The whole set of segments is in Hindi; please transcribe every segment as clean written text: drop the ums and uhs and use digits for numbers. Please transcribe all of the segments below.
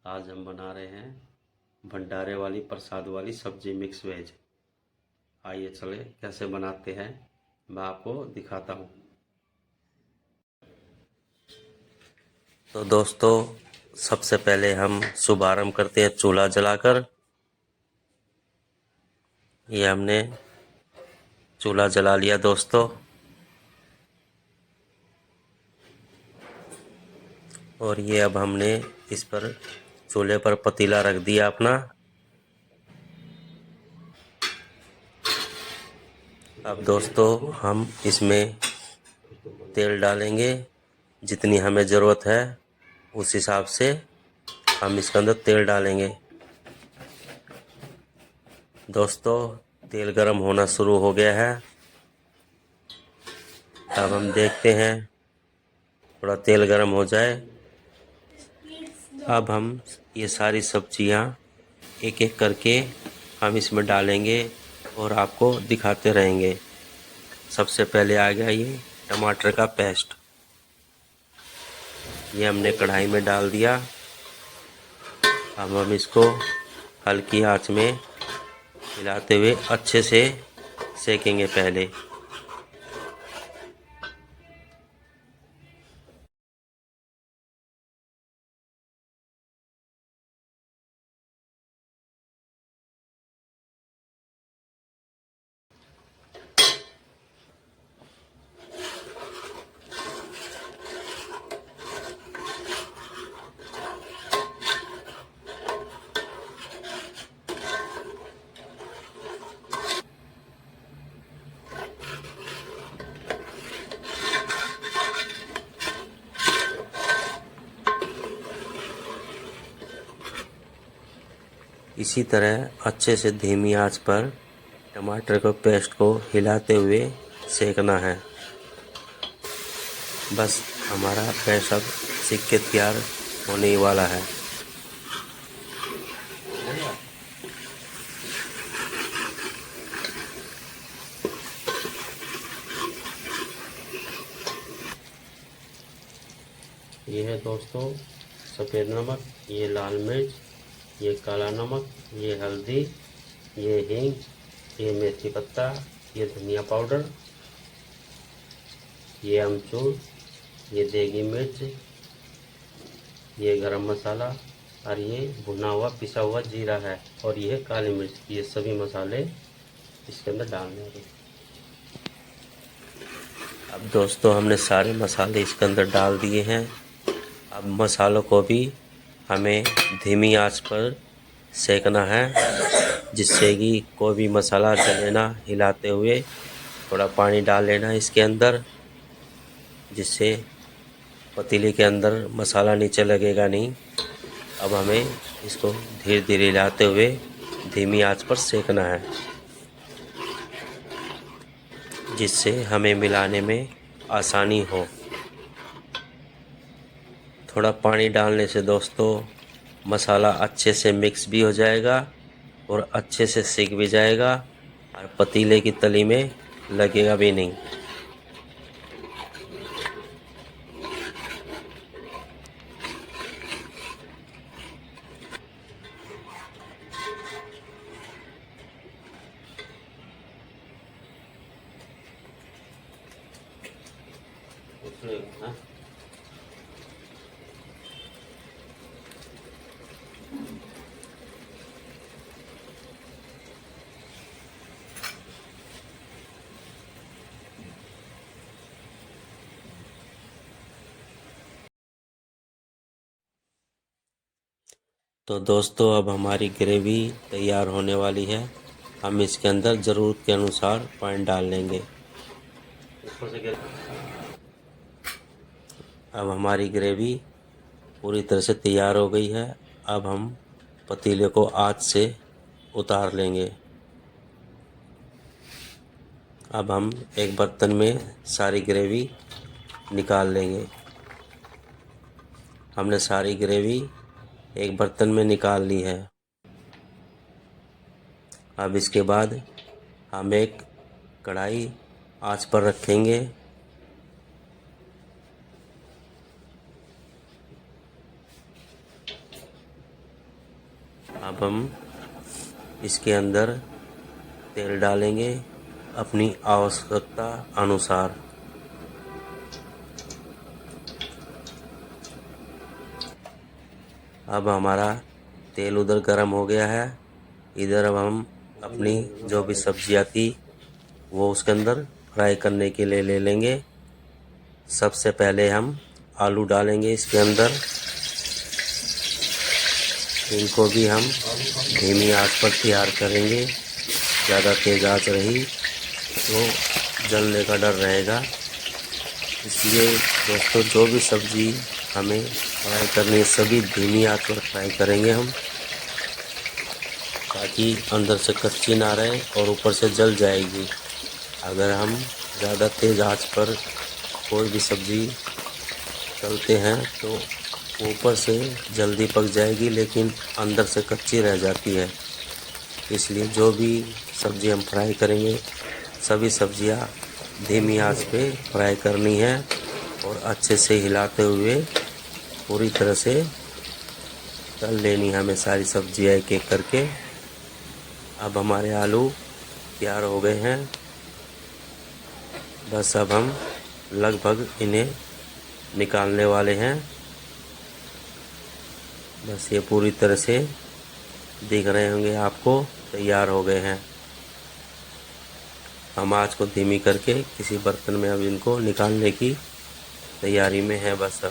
आज हम बना रहे हैं भंडारे वाली प्रसाद वाली सब्जी मिक्स वेज। आइए चले कैसे बनाते हैं मैं आपको दिखाता हूँ। तो दोस्तों सबसे पहले हम शुभारंभ करते हैं चूल्हा जलाकर। ये हमने चूल्हा जला लिया दोस्तों, और ये अब हमने इस पर चूल्हे पर पतीला रख दिया अपना। अब दोस्तों हम इसमें तेल डालेंगे, जितनी हमें ज़रूरत है उस हिसाब से हम इसके अंदर तेल डालेंगे। दोस्तों तेल गरम होना शुरू हो गया है। अब हम देखते हैं थोड़ा तेल गरम हो जाए। अब हम ये सारी सब्जियां एक एक करके हम इसमें डालेंगे और आपको दिखाते रहेंगे। सबसे पहले आ गया ये टमाटर का पेस्ट। ये हमने कढ़ाई में डाल दिया। अब हम इसको हल्की आंच में हिलाते हुए अच्छे से सेकेंगे पहले। इसी तरह अच्छे से धीमी आंच पर टमाटर के पेस्ट को हिलाते हुए सेकना है। बस हमारा पेस्ट अब सीख के तैयार होने ही वाला है। ये है दोस्तों सफ़ेद नमक, ये लाल मिर्च, ये काला नमक, ये हल्दी, ये हींग, ये मेथी पत्ता, ये धनिया पाउडर, ये अमचूर, ये देगी मिर्च, ये गरम मसाला, और ये भुना हुआ पिसा हुआ जीरा है, और ये काली मिर्च। ये सभी मसाले इसके अंदर डालने हैं। अब दोस्तों हमने सारे मसाले इसके अंदर डाल दिए हैं। अब मसालों को भी हमें धीमी आंच पर सेकना है, जिससे कि कोई भी मसाला जले ना। हिलाते हुए थोड़ा पानी डाल लेना इसके अंदर, जिससे पतीले के अंदर मसाला नीचे लगेगा नहीं। अब हमें इसको धीरे धीरे हिलाते हुए धीमी आंच पर सेकना है, जिससे हमें मिलाने में आसानी हो। थोड़ा पानी डालने से दोस्तों मसाला अच्छे से मिक्स भी हो जाएगा और अच्छे से सिक भी जाएगा, और पतीले की तली में लगेगा भी नहीं। तो दोस्तों अब हमारी ग्रेवी तैयार होने वाली है। हम इसके अंदर ज़रूरत के अनुसार पानी डाल लेंगे। अब हमारी ग्रेवी पूरी तरह से तैयार हो गई है। अब हम पतीले को आंच से उतार लेंगे। अब हम एक बर्तन में सारी ग्रेवी निकाल लेंगे। हमने सारी ग्रेवी एक बर्तन में निकाल ली है। अब इसके बाद हम एक कढ़ाई आंच पर रखेंगे। अब हम इसके अंदर तेल डालेंगे अपनी आवश्यकता अनुसार। अब हमारा तेल उधर गर्म हो गया है। इधर अब हम अपनी जो भी सब्जियां थी वो उसके अंदर फ्राई करने के लिए ले लेंगे। सबसे पहले हम आलू डालेंगे इसके अंदर। इनको भी हम धीमी आंच पर तैयार करेंगे। ज़्यादा तेज़ आंच रही तो जलने का डर रहेगा। इसलिए दोस्तों जो भी सब्ज़ी हमें फ्राई करनी है सभी धीमी आंच पर फ्राई करेंगे हम, ताकि अंदर से कच्ची ना रहे और ऊपर से जल जाएगी। अगर हम ज़्यादा तेज़ आंच पर कोई भी सब्ज़ी तलते हैं तो ऊपर से जल्दी पक जाएगी लेकिन अंदर से कच्ची रह जाती है। इसलिए जो भी सब्ज़ी हम फ्राई करेंगे सभी सब्ज़ियां धीमी आंच पे फ्राई करनी है और अच्छे से हिलाते हुए पूरी तरह से तल लेनी है हमें सारी सब्ज़ियां एक एक करके। अब हमारे आलू तैयार हो गए हैं। बस अब हम लगभग इन्हें निकालने वाले हैं। बस ये पूरी तरह से दिख रहे होंगे आपको, तैयार हो गए हैं। हम आँच को धीमी करके किसी बर्तन में अब इनको निकालने की तैयारी में है। बस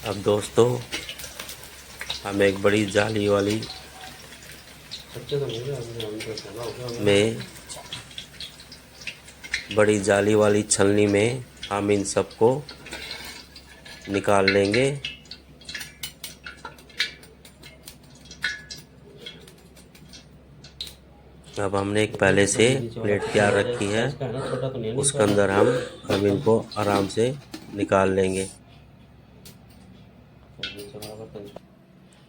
अब दोस्तों हम एक बड़ी जाली वाली छलनी में हम इन सबको निकाल लेंगे। अब हमने एक पहले से प्लेट तैयार रखी है, उसके अंदर हम अब इनको आराम से निकाल लेंगे।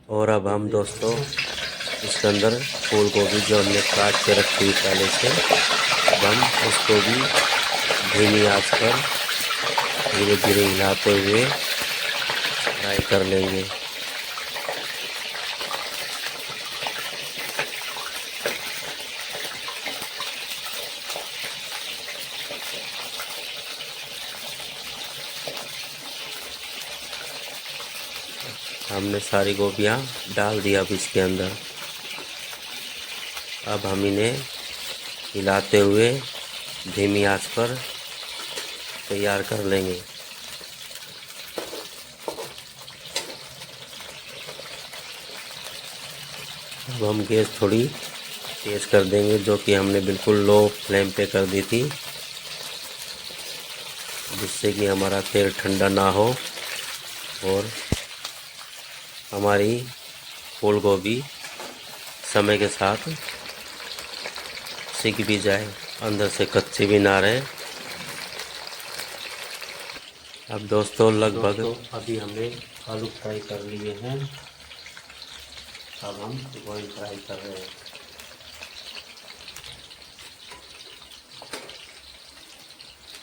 और अब हम दोस्तों इसके अंदर फूल गोभी जो हमने काट के रखी हुई पहले से, अब हम उसको भी धीमी आंच पर धीरे धीरे हिलाते हुए फ्राई कर लेंगे। हमने सारी गोभियाँ डाल दिया अब इसके अंदर। अब हम इन्हें हिलाते हुए धीमी आंच पर तैयार कर लेंगे। अब हम गैस थोड़ी तेज़ कर देंगे, जो कि हमने बिल्कुल लो फ्लेम पे कर दी थी, जिससे कि हमारा तेल ठंडा ना हो और हमारी फूल गोभी समय के साथ सिक भी जाए, अंदर से कच्ची भी ना रहे। अब दोस्तों लगभग अभी हमने आलू फ्राई कर लिए हैं। अब हम गोभी फ्राई कर रहे हैं।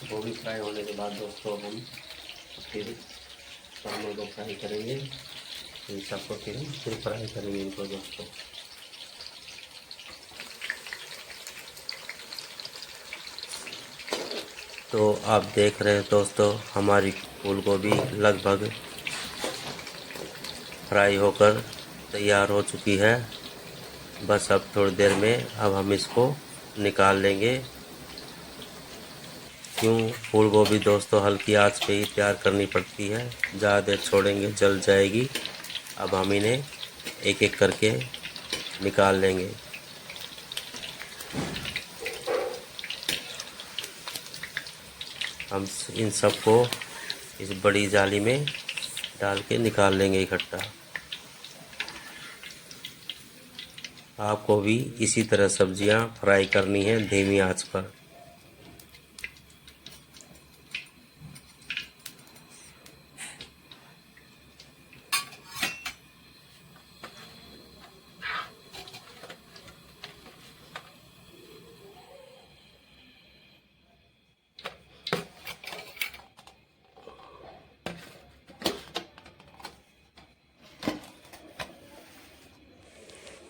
गोभी फ्राई होने के बाद दोस्तों हम फिर चावल को फ्राई करेंगे। इन सबको फिर फ्राई करेंगे इनको दोस्तों। तो आप देख रहे हैं दोस्तों हमारी फूल गोभी लगभग फ्राई होकर तैयार हो चुकी है। बस अब थोड़ी देर में अब हम इसको निकाल लेंगे। क्यों फूल गोभी दोस्तों हल्की आंच पे ही तैयार करनी पड़ती है, ज़्यादा देर छोड़ेंगे जल जाएगी। अब हम इन्हें एक एक करके निकाल लेंगे। हम इन सबको इस बड़ी जाली में डाल के निकाल लेंगे इकट्ठा। आपको भी इसी तरह सब्जियां फ्राई करनी है धीमी आंच पर।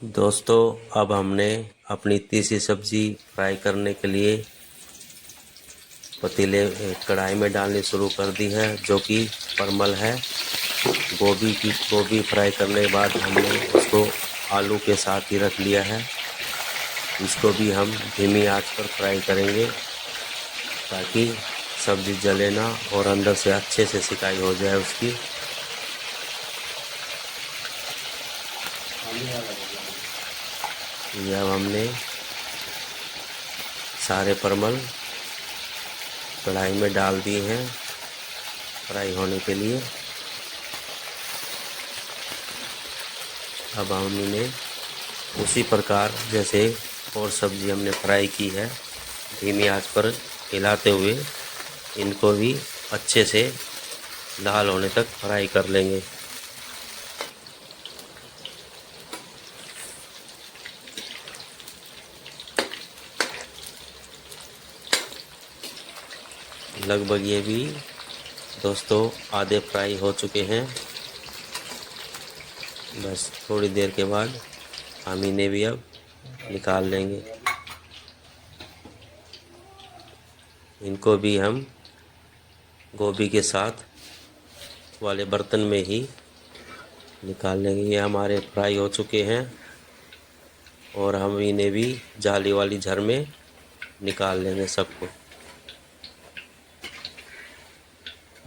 दोस्तों अब हमने अपनी तीसरी सब्जी फ्राई करने के लिए पतीले कढ़ाई में डालनी शुरू कर दी है, जो कि परमल है। गोभी फ्राई करने के बाद हमने उसको आलू के साथ ही रख लिया है। इसको भी हम धीमी आंच पर फ्राई करेंगे ताकि सब्ज़ी जले ना और अंदर से अच्छे से सिकाई हो जाए उसकी। ये अब हमने सारे परमल कढ़ाई में डाल दिए हैं फ्राई होने के लिए। अब हम इन्हें उसी प्रकार जैसे और सब्ज़ी हमने फ्राई की है धीमी आंच पर हिलाते हुए इनको भी अच्छे से लाल होने तक फ्राई कर लेंगे। लगभग ये भी दोस्तों आधे फ्राई हो चुके हैं। बस थोड़ी देर के बाद हम इन्हें भी अब निकाल लेंगे। इनको भी हम गोभी के साथ वाले बर्तन में ही निकाल लेंगे। ये हमारे फ्राई हो चुके हैं और हम इन्हें भी जाली वाली झर में निकाल लेंगे सबको।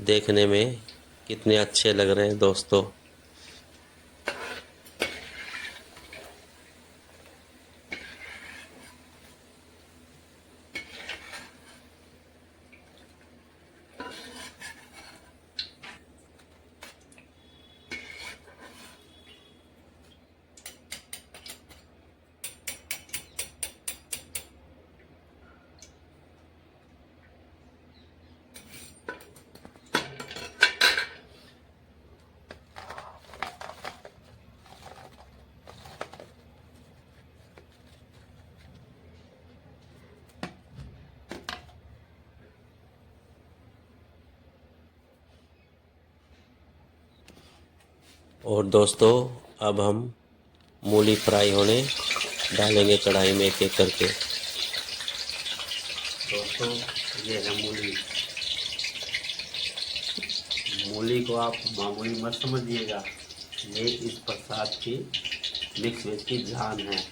देखने में कितने अच्छे लग रहे हैं दोस्तों। और दोस्तों अब हम मूली फ्राई होने डालेंगे कढ़ाई में एक एक करके। दोस्तों ये है मूली। मूली को आप मामूली मत समझिएगा, ये इस प्रसाद की मिक्स वेज की जान है।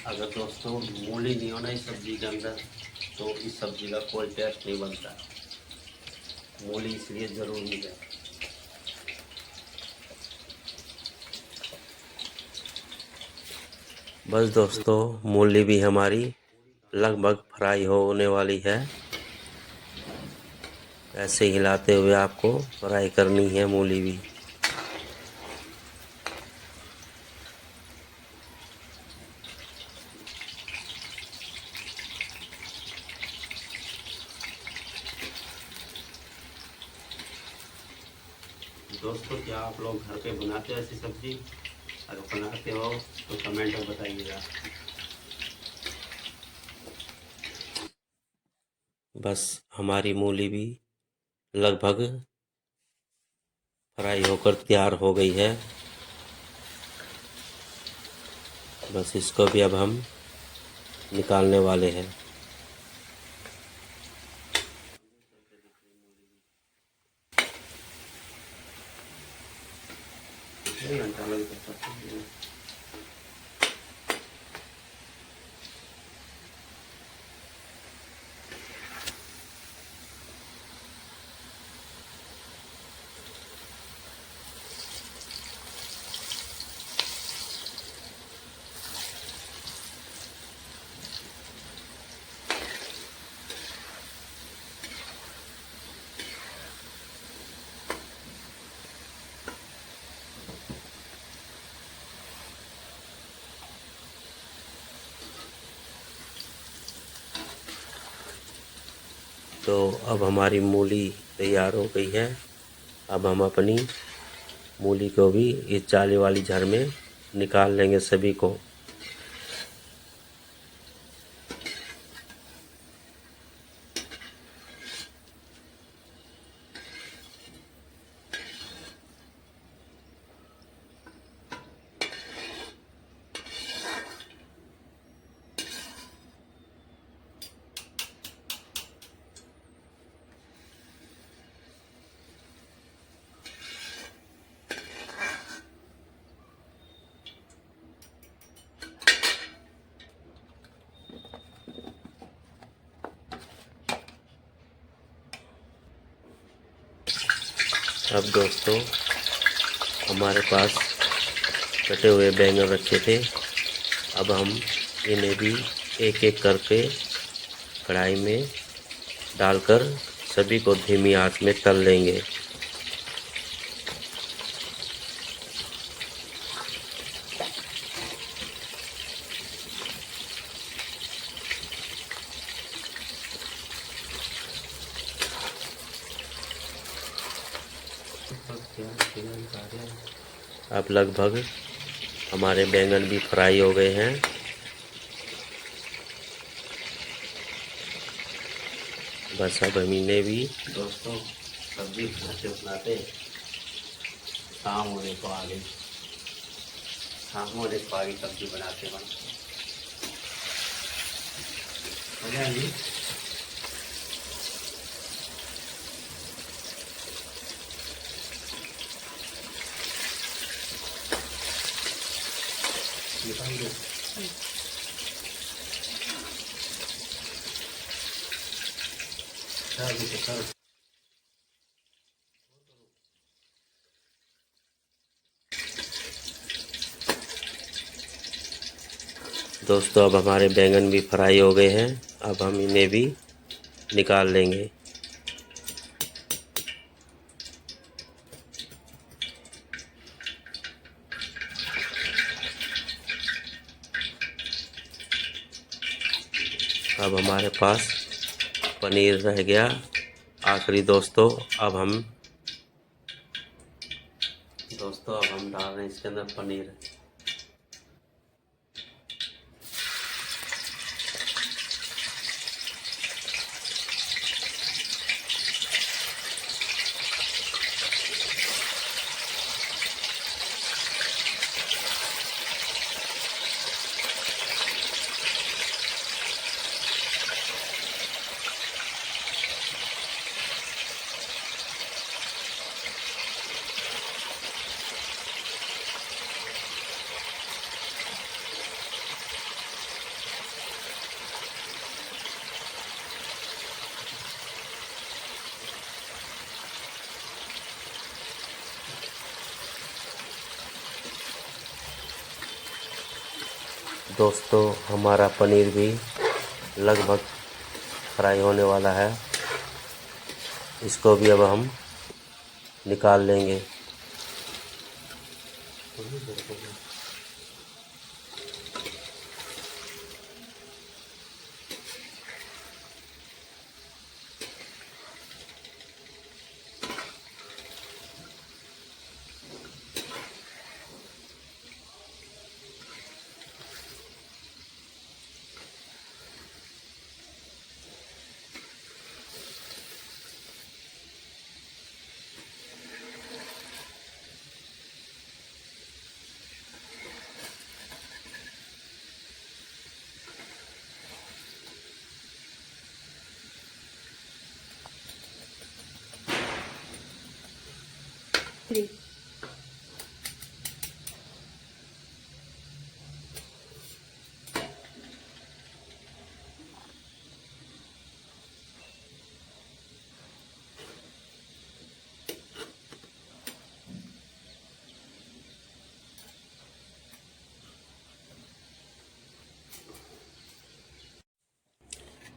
अगर दोस्तों मूली नहीं हो ना इस सब्जी के अंदर तो इस सब्जी का कोई टेस्ट नहीं बनता। मूली इसलिए ज़रूरी है। बस दोस्तों मूली भी हमारी लगभग फ्राई होने वाली है। ऐसे हिलाते हुए आपको फ्राई करनी है मूली भी। दोस्तों क्या आप लोग घर पे बनाते हो ऐसी सब्जी? अगर बनाते हो तो कमेंट में बताइएगा। बस हमारी मूली भी लगभग फ्राई होकर तैयार हो गई है। बस इसको भी अब हम निकालने वाले हैं। तो अब हमारी मूली तैयार हो गई है। अब हम अपनी मूली को भी इस जाली वाली झर में निकाल लेंगे सभी को। अब दोस्तों हमारे पास कटे हुए बैंगन रखे थे, अब हम इन्हें भी एक एक करके कढ़ाई में डालकर सभी को धीमी आंच में तल लेंगे। अब लगभग हमारे बैंगन भी फ्राई हो गए हैं। बस अब हम इन्हें भी दोस्तों सब्जी बनाते बनाते शाम होने को आ गई, शाम होने को आ गई, सब्जी बनाते बनाते मजा आई। निकाल दो। चल दोस्तों अब हमारे बैंगन भी फ्राई हो गए हैं, अब हम इन्हें भी निकाल लेंगे। अब हमारे पास पनीर रह गया आखिरी दोस्तों। अब हम डाल रहे हैं इसके अंदर पनीर। दोस्तों हमारा पनीर भी लगभग फ्राई होने वाला है, इसको भी अब हम निकाल लेंगे।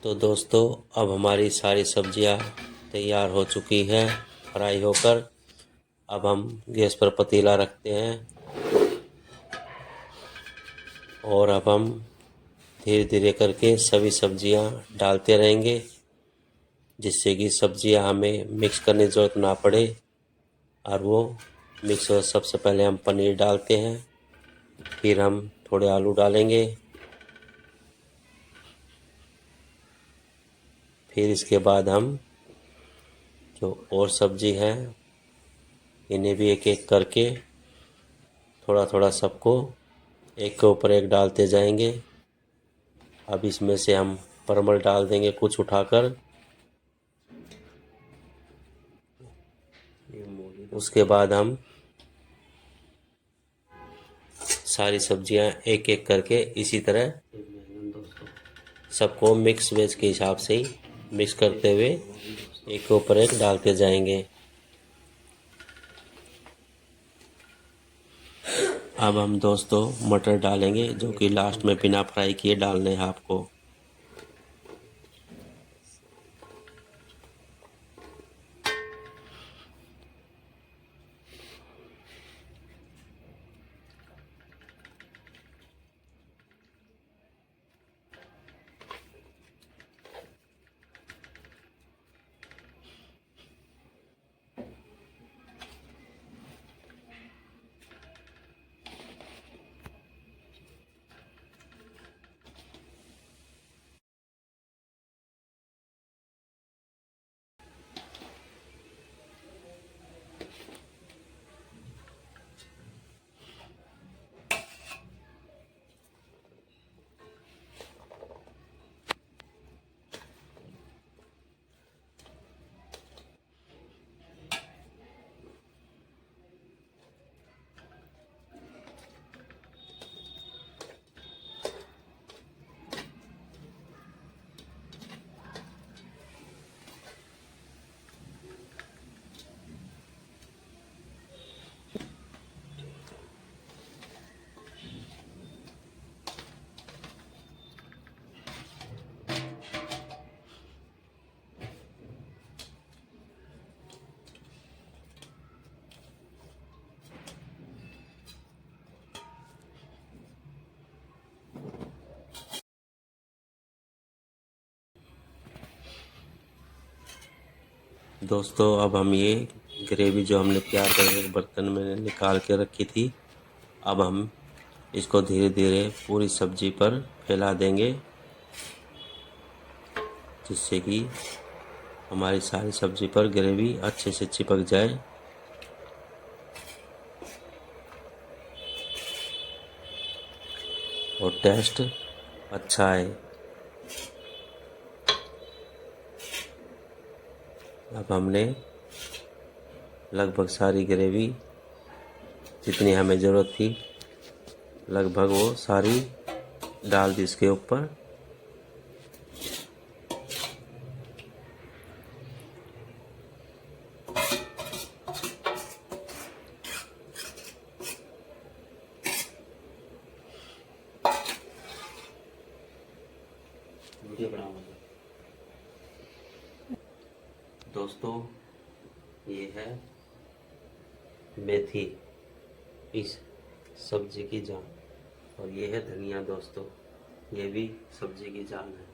तो दोस्तों अब हमारी सारी सब्जियां तैयार हो चुकी है फ्राई होकर। अब हम गैस पर पतीला रखते हैं और अब हम धीरे धीरे करके सभी सब्जियां डालते रहेंगे, जिससे कि सब्जियां हमें मिक्स करने की ज़रूरत ना पड़े। और वो मिक्स हो, सबसे पहले हम पनीर डालते हैं, फिर हम थोड़े आलू डालेंगे, फिर इसके बाद हम जो और सब्जी है इन्हें भी एक एक करके थोड़ा थोड़ा सबको एक के ऊपर एक डालते जाएंगे। अब इसमें से हम परमल डाल देंगे कुछ उठाकर। उसके बाद हम सारी सब्जियां एक एक करके इसी तरह सबको मिक्स वेज के हिसाब से ही मिक्स करते हुए एक के ऊपर एक डालते जाएंगे। अब हम दोस्तों मटर डालेंगे, जो कि लास्ट में बिना फ्राई किए डालने हैं आपको। दोस्तों अब हम ये ग्रेवी जो हमने तैयार करके एक बर्तन में निकाल के रखी थी, अब हम इसको धीरे धीरे पूरी सब्जी पर फैला देंगे, जिससे कि हमारी सारी सब्जी पर ग्रेवी अच्छे से चिपक जाए और टेस्ट अच्छा आए। अब हमने लगभग सारी ग्रेवी जितनी हमें ज़रूरत थी लगभग वो सारी डाल दी इसके ऊपर। वीडियो बनाऊंगा। दोस्तों ये है मेथी, इस सब्जी की जान, और ये है धनिया। दोस्तों ये भी सब्जी की जान है।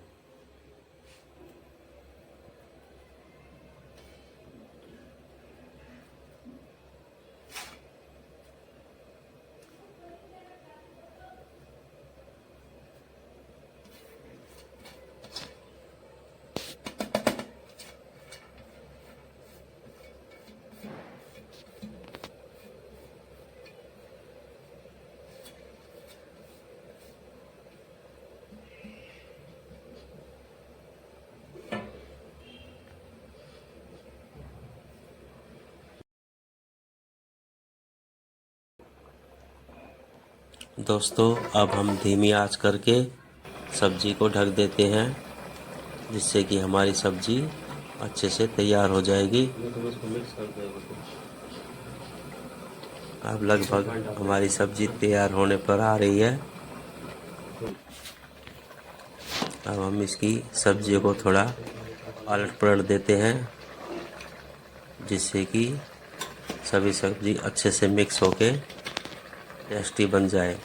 दोस्तों अब हम धीमी आंच करके सब्जी को ढक देते हैं, जिससे कि हमारी सब्जी अच्छे से तैयार हो जाएगी। अब लगभग हमारी सब्जी तैयार होने पर आ रही है। अब हम इसकी सब्जी को थोड़ा पलट पलट देते हैं, जिससे कि सभी सब्जी अच्छे से मिक्स होके टेस्टी बन जाए।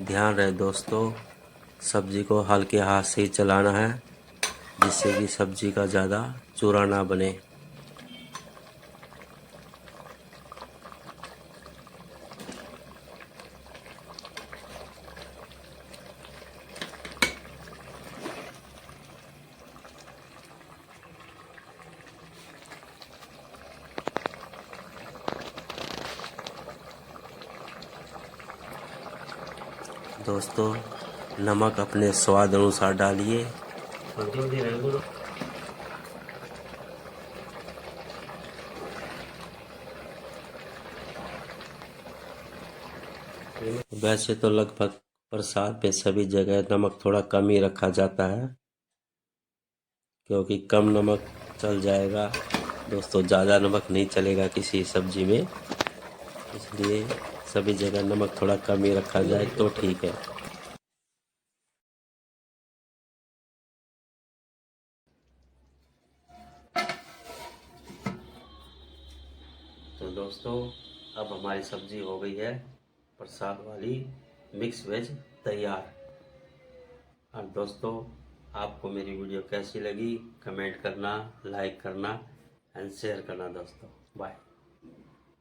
ध्यान रहे दोस्तों, सब्जी को हल्के हाथ से ही चलाना है, जिससे कि सब्जी का ज़्यादा चूरा ना बने। दोस्तों नमक अपने स्वाद अनुसार डालिए। वैसे तो लगभग प्रसाद पे सभी जगह नमक थोड़ा कम ही रखा जाता है, क्योंकि कम नमक चल जाएगा दोस्तों, ज़्यादा नमक नहीं चलेगा किसी सब्जी में, इसलिए सभी जगह नमक थोड़ा कम ही रखा जाए तो ठीक है। तो दोस्तों अब हमारी सब्जी हो गई है प्रसाद वाली मिक्स वेज तैयार। और दोस्तों आपको मेरी वीडियो कैसी लगी कमेंट करना, लाइक करना एंड शेयर करना दोस्तों। बाय।